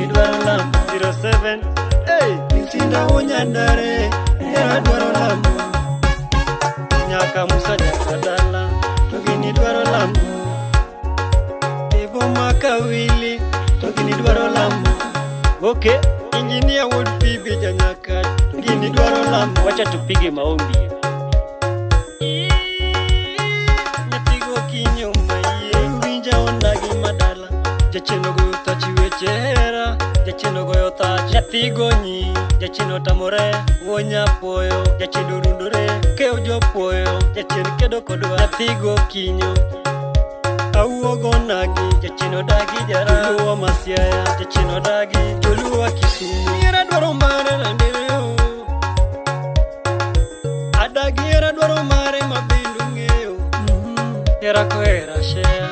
gini dwaro lam 07 Sinda unyandare Hera dwaro lam Nyaka Musa nyaka dala To gini dwaro lam Evo Makawili To gini dwaro lam Okay, Engineer Wood Phoebe Janyaka To gini dwaro lam Wacha tupige maombi Nyatigo kinyo maye Winja ondagi madala Jacheno goyo tachi weche hera Jacheno goyo tachi Nyatigo nyi Jacheno tamore Wonya poyo Jacheno rundore Keo jo poyo Jacheno kedo kodwa Nyatigo kinyo Awuogo nagi Jacheno dagi jara Joluwa Masiaya Jacheno dagi Joluwa Kisumu Yera dwaro mare randireo Adagi yera dwaro mare mabindu ngeo Yera ko hera share